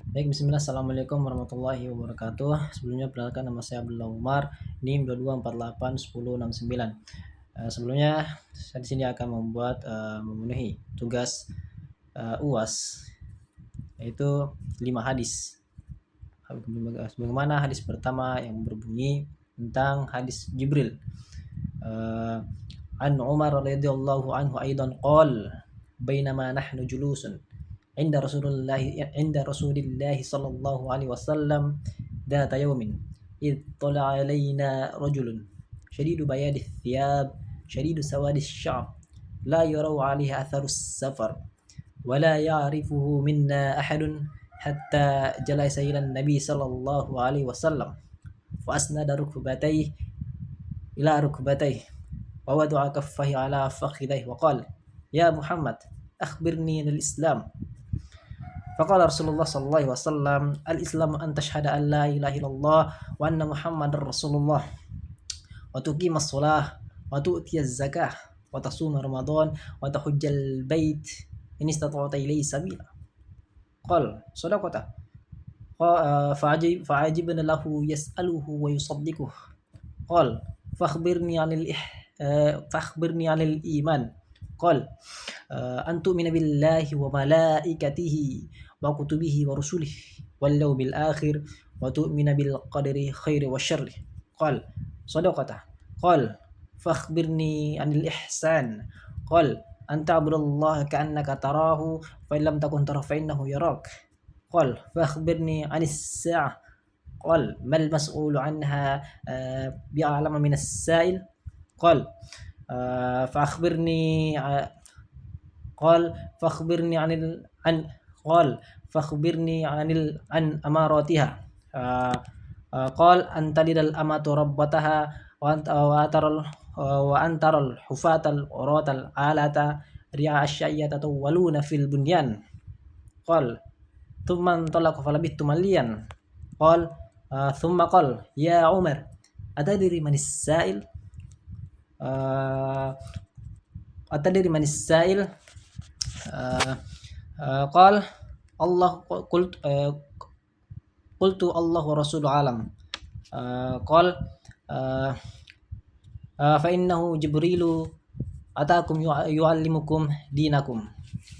Baik, bismillah. Assalamualaikum warahmatullahi wabarakatuh. Sebelumnya perkenalkan, nama saya Abdullah Umar, NIM 22481069. Sebelumnya saya di sini akan memenuhi tugas UAS, yaitu 5 hadis. Bagaimana hadis pertama yang berbunyi tentang hadis Jibril. An Umar radhiyallahu anhu aidan qol bainama nahnu julusun عند رسول الله صلى الله عليه وسلم ذات يوم إذ طلع علينا رجل شديد بياد الثياب شديد سواد الشعر لا يرى عليه أثر السفر ولا يعرفه منا أحد حتى جلس إلى النبي صلى الله عليه وسلم فأسند ركبتيه إلى ركبتيه ووضع كفيه على فخذيه وقال يا محمد أخبرني عن الإسلام. فقال رسول الله صلى الله عليه وسلم الإسلام أن تشهد أن لا إله إلا الله وأن محمد رسول الله وتقيم الصلاة وتؤتي الزكاة وتصوم رمضان وتحج البيت إن استطعت إليه سبيلا. قال صدقته. فعجبنا له يسأله ويصدقه. قال فأخبرني عن الإيمان. قال أن تؤمن بالله وملائكته وكتبه ورسله واليوم الآخر وتؤمن بالقدر خير والشر. قال صدقته. قال فأخبرني عن الإحسان. قال أن تعبد الله كأنك تراه فإن لم تكن تراه فإنه يراك. قال فأخبرني عن الساعة. قال ما المسؤول عنها بأعلم من السائل. قال فأخبرني عن أماراتها. قال أن تلد الأمة ربتها وأن ترى الحفاة العراة العالة رعاء الشاة يتطاولون في البنيان. قال ثم انطلق فلبثت مليا. قال ثم قال يا عمر أتدري من السائل؟ قال الله. قلت الله ورسوله أعلم. قال فإنه جبريل أتاكم يعلمكم دينكم.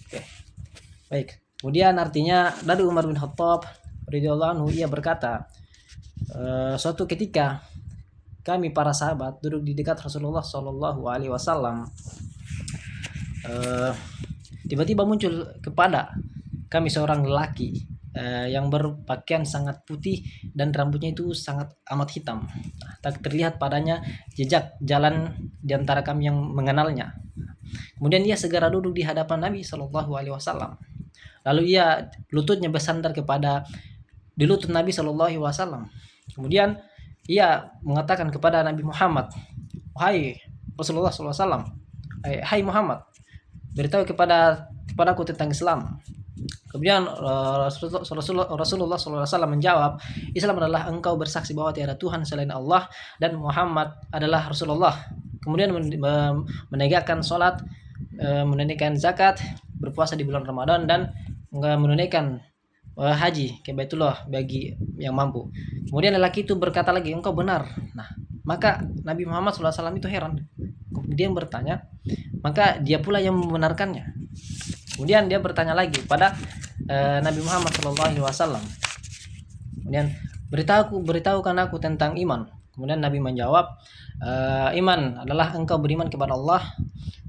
Oke. Baik. Kemudian artinya dari Umar bin Khattab radhiyallahu anhu, ia berkata, suatu ketika kami para sahabat duduk di dekat Rasulullah Shallallahu Alaihi Wasallam, tiba-tiba muncul kepada kami seorang lelaki yang berpakaian sangat putih dan rambutnya itu sangat amat hitam. Tak terlihat padanya jejak jalan di antara kami yang mengenalnya. Kemudian ia segera duduk di hadapan Nabi Shallallahu Alaihi Wasallam. Lalu ia lututnya bersandar di lutut Nabi Shallallahu Alaihi Wasallam. Kemudian ia mengatakan kepada Nabi Muhammad, "Wahai Rasulullah Sallallahu Alaihi Wasallam, hai Muhammad, beritahu kepadaku tentang Islam." Kemudian Rasulullah Sallallahu Alaihi Wasallam menjawab, "Islam adalah engkau bersaksi bahwa tiada Tuhan selain Allah dan Muhammad adalah Rasulullah. Kemudian menegakkan sholat, menunaikan zakat, berpuasa di bulan Ramadan, dan menunaikan haji ke Baitullah bagi yang mampu." Kemudian lelaki itu berkata lagi, "Engkau benar." Nah, maka Nabi Muhammad SAW itu heran. Kemudian bertanya, maka dia pula yang membenarkannya. Kemudian dia bertanya lagi pada Nabi Muhammad SAW. Kemudian beritahukan aku tentang iman. Kemudian Nabi menjawab, iman adalah engkau beriman kepada Allah,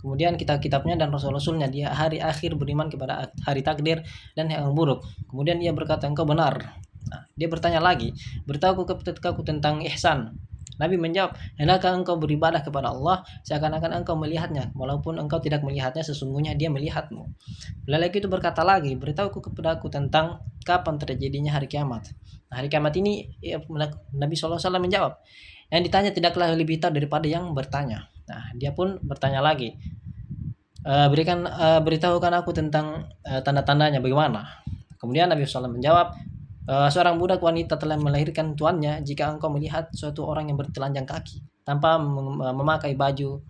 kemudian kitab-kitabnya dan rasul-rasulnya, di hari akhir, beriman kepada hari takdir dan yang buruk. Kemudian ia berkata, engkau benar. Nah, dia bertanya lagi, beritahuku tentang ihsan. Nabi menjawab, hendaklah engkau beribadah kepada Allah seakan-akan engkau melihatnya, walaupun engkau tidak melihatnya, sesungguhnya dia melihatmu. Lelaki itu berkata lagi, beritahuku kepadaku tentang kapan terjadinya hari kiamat. Nah, hari kiamat ini Nabi SAW menjawab, yang ditanya tidaklah lebih tahu daripada yang bertanya. Nah, dia pun bertanya lagi, beritahukan aku tentang tanda-tandanya bagaimana. Kemudian Nabi SAW menjawab, seorang budak wanita telah melahirkan tuannya jika engkau melihat suatu orang yang bertelanjang kaki tanpa memakai baju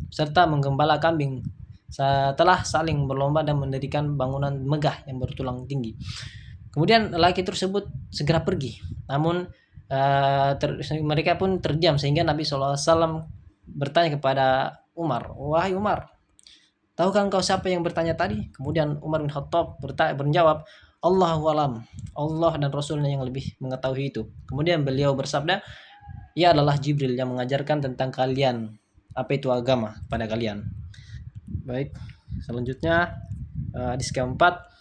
serta menggembala kambing setelah saling berlomba dan mendirikan bangunan megah yang bertulang tinggi. Kemudian lelaki tersebut segera pergi. Namun mereka pun terdiam sehingga Nabi SAW bertanya kepada Umar, "Wahai Umar, tahukah engkau siapa yang bertanya tadi?" Kemudian Umar bin Khattab menjawab, "Allahu alam, Allah dan Rasulnya yang lebih mengetahui itu." Kemudian beliau bersabda, "Ia adalah Jibril yang mengajarkan tentang kalian apa itu agama pada kalian." Baik, selanjutnya hadis keempat,